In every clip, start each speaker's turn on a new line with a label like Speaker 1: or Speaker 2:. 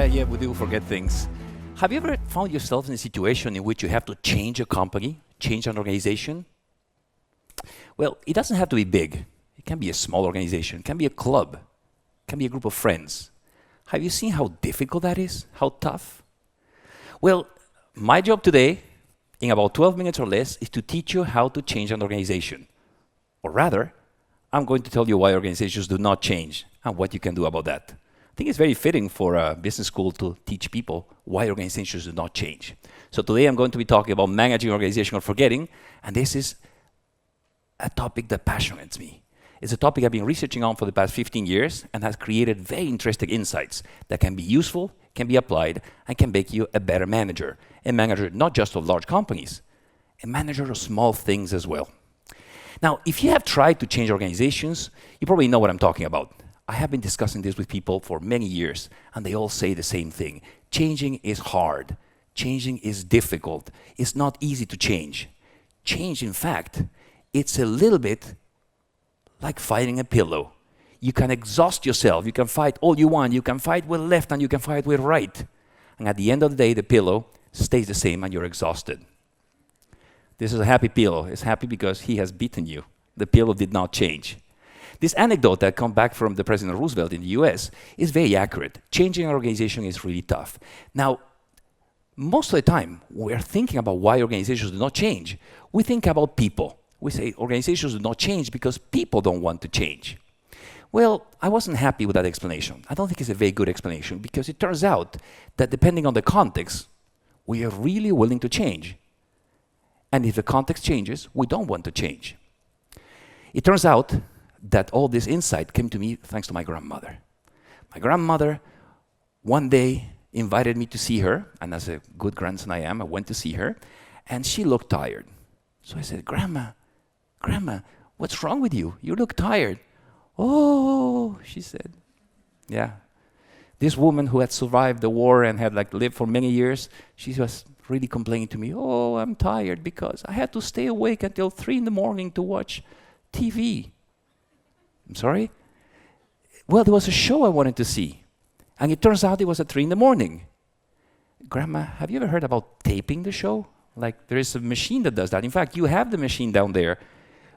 Speaker 1: Yeah, we do forget things. Have you ever found yourself in a situation in which you have to change a company, change an organization? Well, it doesn't have to be big. It can be a small organization, it can be a club, it can be a group of friends. Have you seen how difficult that is? How tough? Well, my job today, in about 12 minutes or less, is to teach you how to change an organization. Or rather, I'm going to tell you why organizations do not change and what you can do about that. I think it's very fitting for a business school to teach people why organizations do not change. So today I'm going to be talking about managing organizational forgetting, and this is a topic that passionates me. It's a topic I've been researching on for the past 15 years and has created very interesting insights that can be useful, can be applied, and can make you a better manager. A manager not just of large companies, a manager of small things as well. Now, if you have tried to change organizations, you probably know what I'm talking about. I have been discussing this with people for many years, and they all say the same thing. Changing is hard. Changing is difficult. It's not easy to change. Change, in fact, it's a little bit like fighting a pillow. You can exhaust yourself. You can fight all you want. You can fight with left and you can fight with right. And at the end of the day, the pillow stays the same and you're exhausted. This is a happy pillow. It's happy because he has beaten you. The pillow did not change. This anecdote that comes back from the President Roosevelt in the US is very accurate. Changing an organization is really tough. Now, most of the time, we're thinking about why organizations do not change. We think about people. We say organizations do not change because people don't want to change. Well, I wasn't happy with that explanation. I don't think it's a very good explanation because it turns out that depending on the context, we are really willing to change. And if the context changes, we don't want to change. It turns out that all this insight came to me thanks to my grandmother. My grandmother one day invited me to see her, and as a good grandson I am, I went to see her, and she looked tired. So I said, Grandma, what's wrong with you? You look tired. Oh, she said. Yeah. This woman who had survived the war and had lived for many years, she was really complaining to me, oh, I'm tired because I had to stay awake until 3 in the morning to watch TV. I'm sorry? Well, there was a show I wanted to see, and it turns out it was at 3 in the morning. Grandma, have you ever heard about taping the show? There is a machine that does that. In fact, you have the machine down there.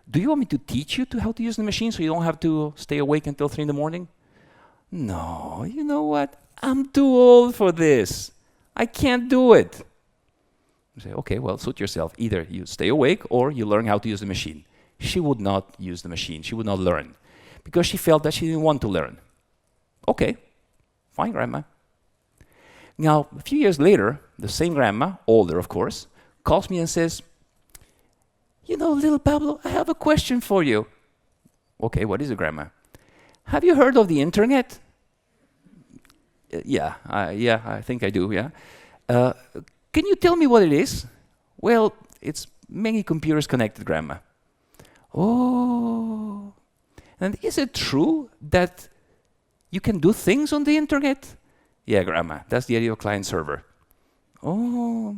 Speaker 1: Do you want me to teach you how to use the machine so you don't have to stay awake until 3 in the morning? No, you know what? I'm too old for this. I can't do it. You say, okay, well, suit yourself. Either you stay awake or you learn how to use the machine. She would not use the machine. She would not learn because she felt that she didn't want to learn. Okay, fine, Grandma. Now, a few years later, the same grandma, older of course, calls me and says, you know, little Pablo, I have a question for you. Okay, what is it, Grandma? Have you heard of the internet? Yeah, I think I do, yeah. Can you tell me what it is? Well, it's many computers connected, Grandma. Oh, and is it true that you can do things on the internet? Yeah, Grandma, that's the idea of client server. Oh,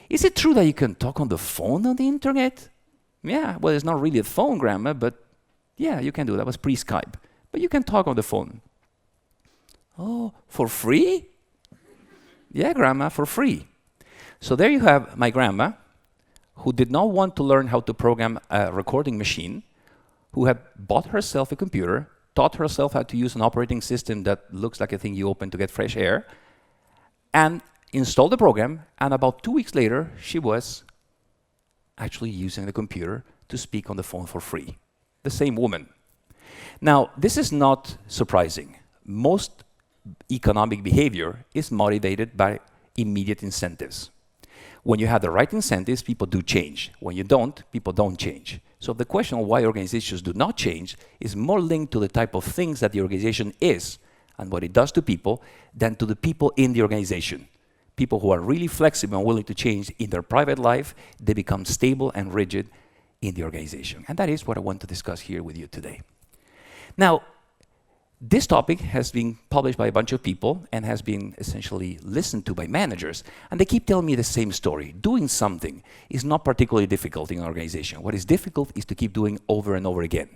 Speaker 1: is it true that you can talk on the phone on the internet? Yeah, well, it's not really a phone, Grandma, but yeah, you can do that. That was pre-Skype. But you can talk on the phone. Oh, for free? Yeah, Grandma, for free. So there you have my grandma, who did not want to learn how to program a recording machine, who had bought herself a computer, taught herself how to use an operating system that looks like a thing you open to get fresh air, and installed the program, and about 2 weeks later, she was actually using the computer to speak on the phone for free. The same woman. Now, this is not surprising. Most economic behavior is motivated by immediate incentives. When you have the right incentives, people do change. When you don't, people don't change. So the question of why organizations do not change is more linked to the type of things that the organization is and what it does to people than to the people in the organization. People who are really flexible and willing to change in their private life, they become stable and rigid in the organization. And that is what I want to discuss here with you today. Now, this topic has been published by a bunch of people and has been essentially listened to by managers. And they keep telling me the same story. Doing something is not particularly difficult in an organization. What is difficult is to keep doing over and over again.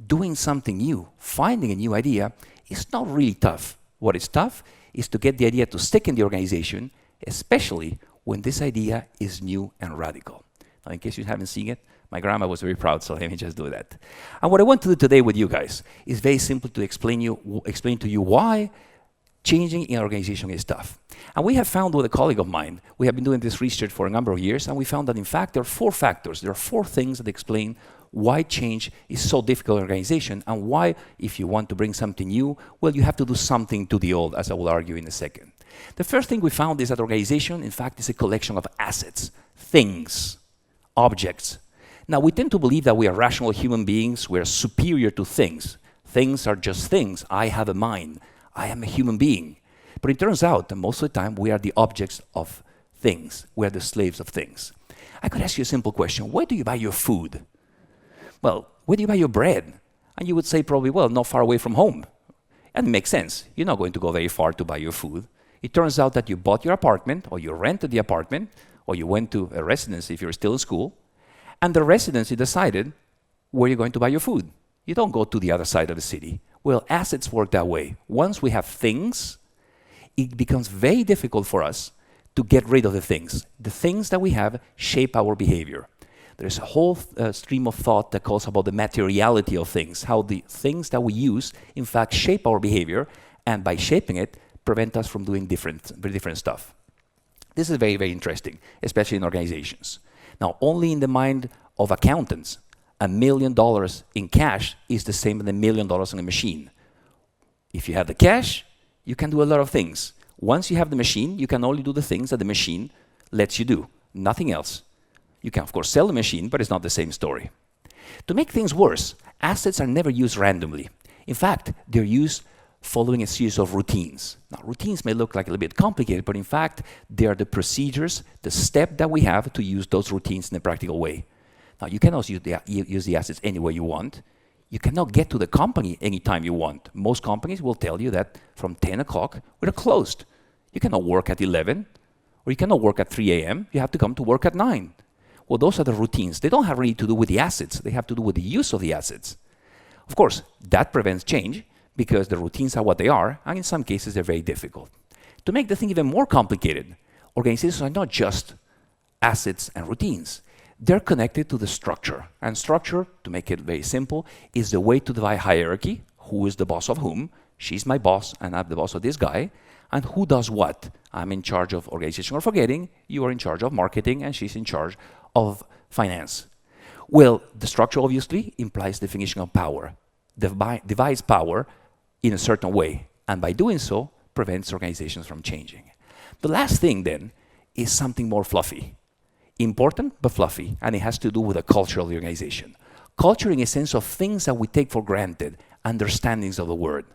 Speaker 1: Doing something new, finding a new idea, is not really tough. What is tough is to get the idea to stick in the organization, especially when this idea is new and radical. Now, in case you haven't seen it, my grandma was very proud, so let me just do that. And what I want to do today with you guys is very simple to explain to you why changing in an organization is tough. And we have found with a colleague of mine, we have been doing this research for a number of years, and we found that in fact there are 4 factors, there are 4 things that explain why change is so difficult in an organization, and why, if you want to bring something new, well, you have to do something to the old, as I will argue in a second. The first thing we found is that organization, in fact, is a collection of assets, things, objects. Now, we tend to believe that we are rational human beings, we are superior to things. Things are just things. I have a mind. I am a human being. But it turns out that most of the time we are the objects of things. We are the slaves of things. I could ask you a simple question. Where do you buy your food? Well, where do you buy your bread? And you would say probably, well, not far away from home. And it makes sense. You're not going to go very far to buy your food. It turns out that you bought your apartment, or you rented the apartment, or you went to a residence if you're still in school, and the residency decided where you're going to buy your food. You don't go to the other side of the city. Well, assets work that way. Once we have things, it becomes very difficult for us to get rid of the things. The things that we have shape our behavior. There's a whole stream of thought that calls about the materiality of things, how the things that we use, in fact, shape our behavior, and by shaping it, prevent us from doing very different stuff. This is very, very interesting, especially in organizations. Now, only in the mind of accountants, $1 million in cash is the same as $1 million in a machine. If you have the cash, you can do a lot of things. Once you have the machine, you can only do the things that the machine lets you do, nothing else. You can, of course, sell the machine, but it's not the same story. To make things worse, assets are never used randomly. In fact, they're used following a series of routines. Now, routines may look like a little bit complicated, but in fact, they are the procedures, the step that we have to use those routines in a practical way. Now, you cannot use the assets any way you want. You cannot get to the company anytime you want. Most companies will tell you that from 10 o'clock, we're closed. You cannot work at 11, or you cannot work at 3 a.m. You have to come to work at 9. Well, those are the routines. They don't have really to do with the assets. They have to do with the use of the assets. Of course, that prevents change because the routines are what they are, and in some cases, they're very difficult. To make the thing even more complicated, organizations are not just assets and routines. They're connected to the structure. And structure, to make it very simple, is the way to divide hierarchy. Who is the boss of whom? She's my boss, and I'm the boss of this guy. And who does what? I'm in charge of organizational forgetting, you are in charge of marketing, and she's in charge of finance. Well, the structure obviously implies definition of power, divides power in a certain way, and by doing so, prevents organizations from changing. The last thing then is something more fluffy. Important, but fluffy, and it has to do with the culture of the organization. Culture in a sense of things that we take for granted, understandings of the word.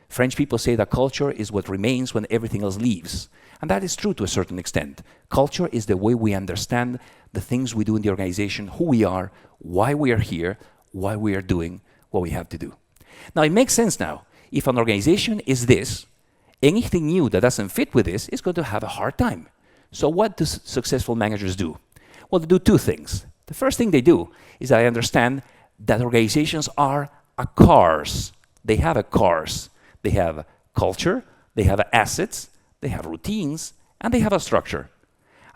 Speaker 1: French people say that culture is what remains when everything else leaves. And that is true to a certain extent. Culture is the way we understand the things we do in the organization, who we are, why we are here, why we are doing what we have to do. Now, it makes sense now. If an organization is this, anything new that doesn't fit with this is going to have a hard time. So what do successful managers do? Well, they do 2 things. The first thing they do is they understand that organizations are a cars. They have a cars. They have culture, they have assets, they have routines, and they have a structure.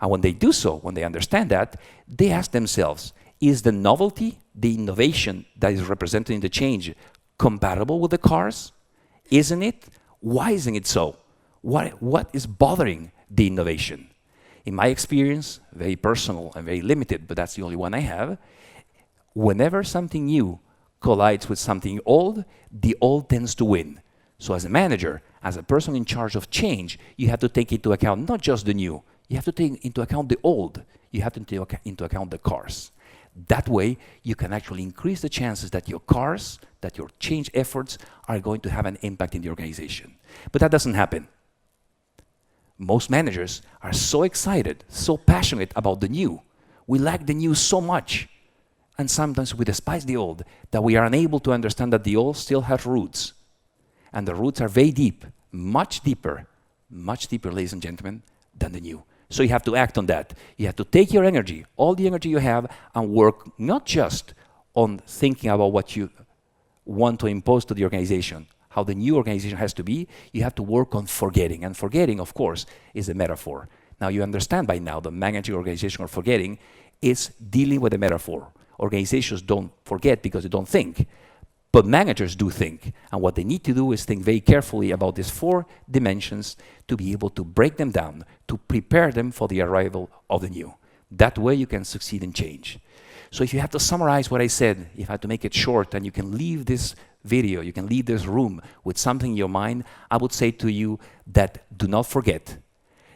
Speaker 1: And when they do so, when they understand that, they ask themselves, is the novelty, the innovation that is represented in the change compatible with the cars? Isn't it? Why isn't it so? What is bothering the innovation? In my experience, very personal and very limited, but that's the only one I have, whenever something new collides with something old, the old tends to win. So as a manager, as a person in charge of change, you have to take into account not just the new, you have to take into account the old, you have to take into account the cars. That way, you can actually increase the chances that your cars, that your change efforts are going to have an impact in the organization. But that doesn't happen. Most managers are so excited, so passionate about the new. We like the new so much. And sometimes we despise the old, that we are unable to understand that the old still has roots. And the roots are very deep, much deeper, ladies and gentlemen, than the new. So you have to act on that. You have to take your energy, all the energy you have, and work not just on thinking about what you want to impose to the organization, how the new organization has to be, you have to work on forgetting. And forgetting, of course, is a metaphor. Now you understand by now that managing organization or forgetting is dealing with a metaphor. Organizations don't forget because they don't think, but managers do think. And what they need to do is think very carefully about these 4 dimensions to be able to break them down, to prepare them for the arrival of the new. That way you can succeed in change. So if you have to summarize what I said, if I have to make it short and you can leave this video, you can leave this room with something in your mind, I would say to you that do not forget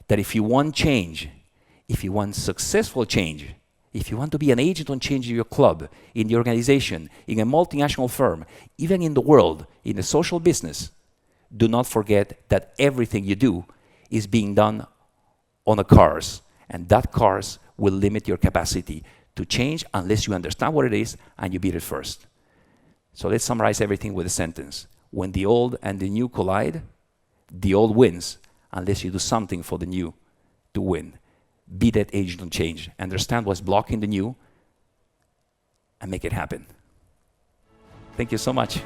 Speaker 1: that if you want change, if you want successful change, if you want to be an agent on change in your club, in the organization, in a multinational firm, even in the world, in the social business, do not forget that everything you do is being done on a cars, and that cars will limit your capacity to change unless you understand what it is and you beat it first. So let's summarize everything with a sentence. When the old and the new collide, the old wins unless you do something for the new to win. Be that agent on change. Understand what's blocking the new and make it happen. Thank you so much.